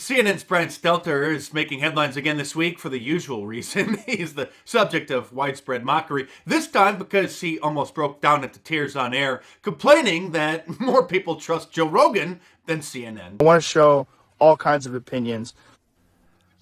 CNN's Brian Stelter is making headlines again this week for the usual reason. He's the subject of widespread mockery, this time because he almost broke down into tears on air, complaining that more people trust Joe Rogan than CNN. I want to show all kinds of opinions.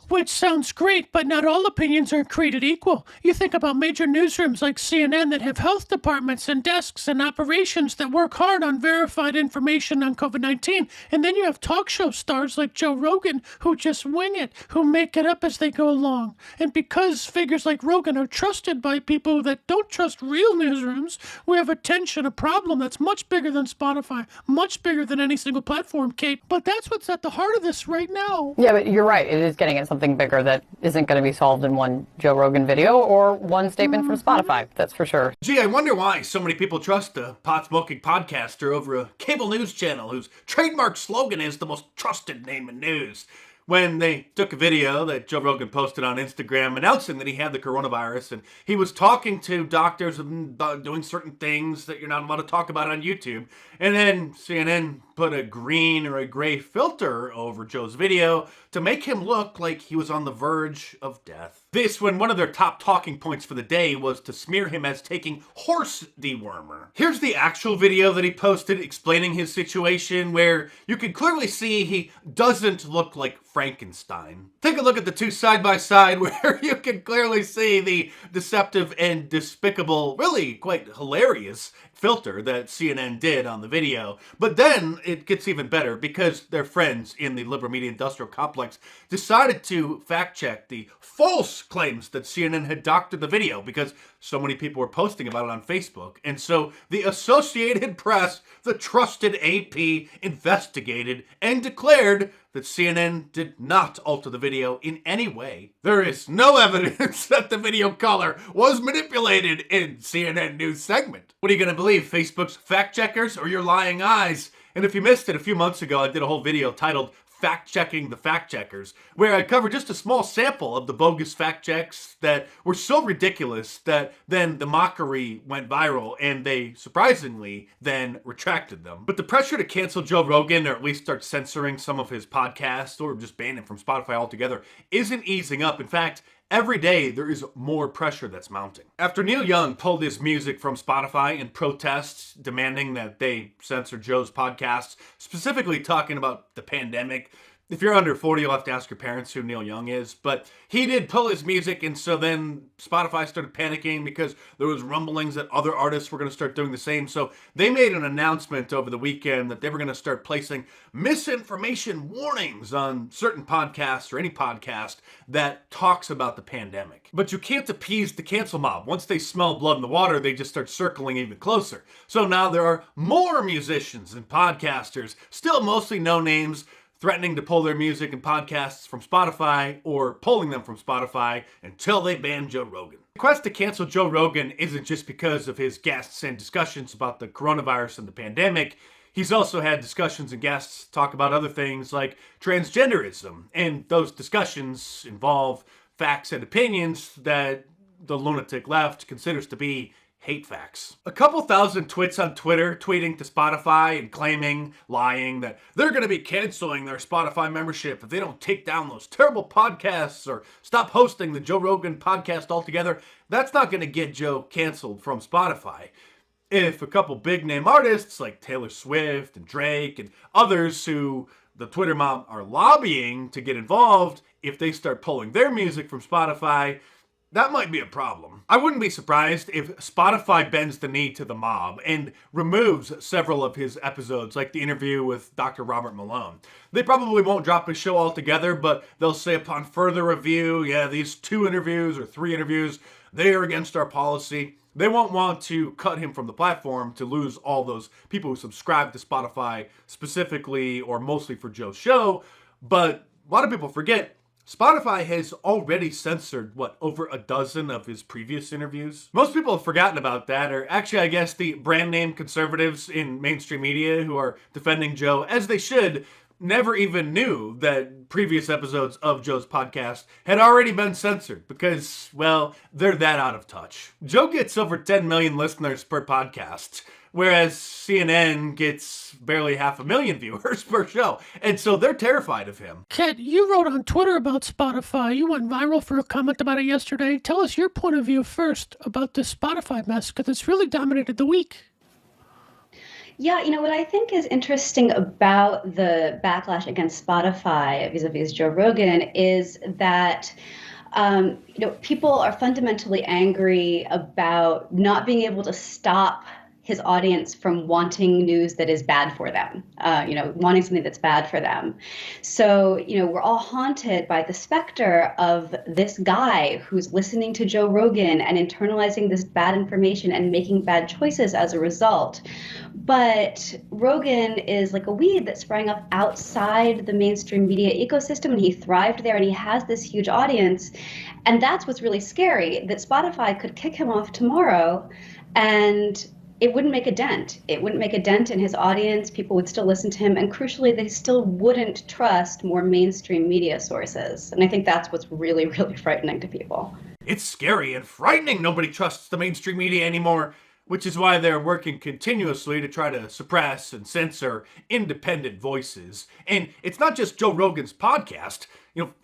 Which sounds great, but not all opinions are created equal. You think about major newsrooms like CNN that have health departments and desks and operations that work hard on verified information on COVID-19. And then you have talk show stars like Joe Rogan who just wing it, who make it up as they go along. And because figures like Rogan are trusted by people that don't trust real newsrooms, we have a problem that's much bigger than Spotify, much bigger than any single platform, Kate. But that's what's at the heart of this right now. Yeah, but you're right. It is getting at something bigger that isn't going to be solved in one Joe Rogan video or one statement from Spotify, that's for sure. Gee, I wonder why so many people trust a pot-smoking podcaster over a cable news channel whose trademark slogan is the most trusted name in news. When they took a video that Joe Rogan posted on Instagram announcing that he had the coronavirus and he was talking to doctors about doing certain things that you're not allowed to talk about on YouTube. And then CNN put a green or a gray filter over Joe's video to make him look like he was on the verge of death. This when one of their top talking points for the day was to smear him as taking horse dewormer. Here's the actual video that he posted explaining his situation, where you can clearly see he doesn't look like Frankenstein. Take a look at the two side by side where you can clearly see the deceptive and despicable, really quite hilarious filter that CNN did on the video. But then it gets even better because their friends in the liberal media industrial complex decided to fact check the false claims that CNN had doctored the video because so many people were posting about it on Facebook. And so the Associated Press, the trusted AP, investigated and declared that CNN did not alter the video in any way. There is no evidence that the video color was manipulated in CNN news segment. What are you going to believe, Facebook's fact checkers or your lying eyes? And if you missed it a few months ago, I did a whole video titled Fact-Checking the Fact Checkers, where I covered just a small sample of the bogus fact checks that were so ridiculous that then the mockery went viral and they surprisingly then retracted them. But the pressure to cancel Joe Rogan or at least start censoring some of his podcasts or just ban him from Spotify altogether isn't easing up. In fact, every day, there is more pressure that's mounting. After Neil Young pulled his music from Spotify in protests demanding that they censor Joe's podcasts, specifically talking about the pandemic. If you're under 40, you'll have to ask your parents who Neil Young is. But he did pull his music, and so then Spotify started panicking because there was rumblings that other artists were going to start doing the same. So they made an announcement over the weekend that they were going to start placing misinformation warnings on certain podcasts or any podcast that talks about the pandemic. But you can't appease the cancel mob. Once they smell blood in the water, they just start circling even closer. So now there are more musicians and podcasters, still mostly no names, threatening to pull their music and podcasts from Spotify or pulling them from Spotify until they ban Joe Rogan. The quest to cancel Joe Rogan isn't just because of his guests and discussions about the coronavirus and the pandemic. He's also had discussions and guests talk about other things like transgenderism, and those discussions involve facts and opinions that the lunatic left considers to be hate facts. A couple thousand twits on Twitter tweeting to Spotify and claiming, lying, that they're going to be canceling their Spotify membership if they don't take down those terrible podcasts or stop hosting the Joe Rogan podcast altogether. That's not going to get Joe canceled from Spotify. If a couple big name artists like Taylor Swift and Drake and others who the Twitter mob are lobbying to get involved, if they start pulling their music from Spotify, that might be a problem. I wouldn't be surprised if Spotify bends the knee to the mob and removes several of his episodes, like the interview with Dr. Robert Malone. They probably won't drop his show altogether, but they'll say upon further review, yeah, these 2 interviews or 3 interviews, they are against our policy. They won't want to cut him from the platform to lose all those people who subscribe to Spotify specifically or mostly for Joe's show. But a lot of people forget Spotify has already censored, over a dozen of his previous interviews? Most people have forgotten about that, or actually, I guess the brand name conservatives in mainstream media who are defending Joe, as they should, never even knew that previous episodes of Joe's podcast had already been censored because, well, they're that out of touch. Joe gets over 10 million listeners per podcast. whereas CNN gets barely 500,000 viewers per show. And so they're terrified of him. Kat, you wrote on Twitter about Spotify. You went viral for a comment about it yesterday. Tell us your point of view first about this Spotify mess, because it's really dominated the week. Yeah, what I think is interesting about the backlash against Spotify vis-a-vis Joe Rogan is that people are fundamentally angry about not being able to stop his audience from wanting news that is bad for them, wanting something that's bad for them. So, we're all haunted by the specter of this guy who's listening to Joe Rogan and internalizing this bad information and making bad choices as a result. But Rogan is like a weed that sprang up outside the mainstream media ecosystem, and he thrived there, and he has this huge audience. And that's what's really scary, that Spotify could kick him off tomorrow, and it wouldn't make a dent. It wouldn't make a dent in his audience. People would still listen to him. And crucially, they still wouldn't trust more mainstream media sources. And I think that's what's really, really frightening to people. It's scary and frightening. Nobody trusts the mainstream media anymore, which is why they're working continuously to try to suppress and censor independent voices. And it's not just Joe Rogan's podcast.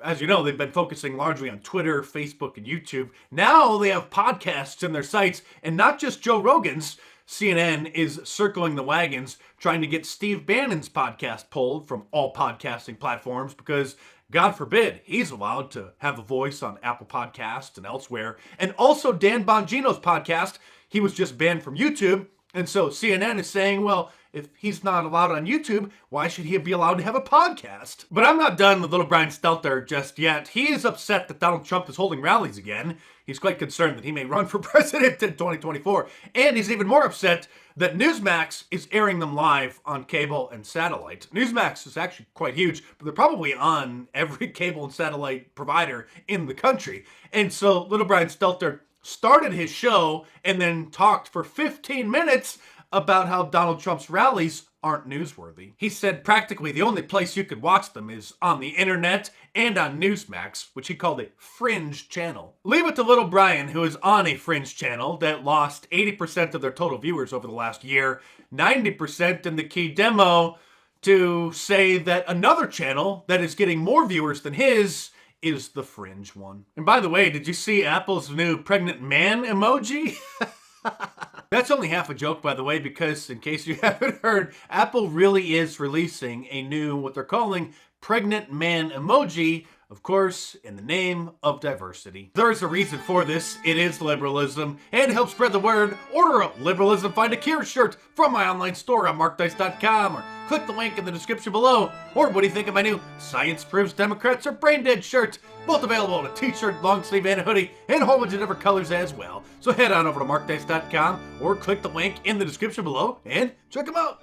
As you know, they've been focusing largely on Twitter, Facebook, and YouTube. Now they have podcasts in their sites, and not just Joe Rogan's. CNN is circling the wagons, trying to get Steve Bannon's podcast pulled from all podcasting platforms because, God forbid, he's allowed to have a voice on Apple Podcasts and elsewhere. And also Dan Bongino's podcast, he was just banned from YouTube. And so CNN is saying, well, if he's not allowed on YouTube, why should he be allowed to have a podcast? But I'm not done with little Brian Stelter just yet. He is upset that Donald Trump is holding rallies again. He's quite concerned that he may run for president in 2024. And he's even more upset that Newsmax is airing them live on cable and satellite. Newsmax is actually quite huge, but they're probably on every cable and satellite provider in the country. And so little Brian Stelter started his show and then talked for 15 minutes about how Donald Trump's rallies aren't newsworthy. He said practically the only place you could watch them is on the internet and on Newsmax, which he called a fringe channel. Leave it to little Brian, who is on a fringe channel that lost 80% of their total viewers over the last year, 90% in the key demo, to say that another channel that is getting more viewers than his is the fringe one. And by the way, did you see Apple's new pregnant man emoji? That's only half a joke, by the way, because in case you haven't heard, Apple really is releasing a new, what they're calling, pregnant man emoji, of course, in the name of diversity. There is a reason for this. It is liberalism, and to help spread the word, order a Liberalism Find a Cure shirt from my online store on markdice.com, or click the link in the description below. Or what do you think of my new Science Proves Democrats Are Brain Dead shirt? Both available in a t-shirt, long sleeve, and a hoodie, and a whole bunch of different colors as well. So head on over to markdice.com or click the link in the description below and check them out.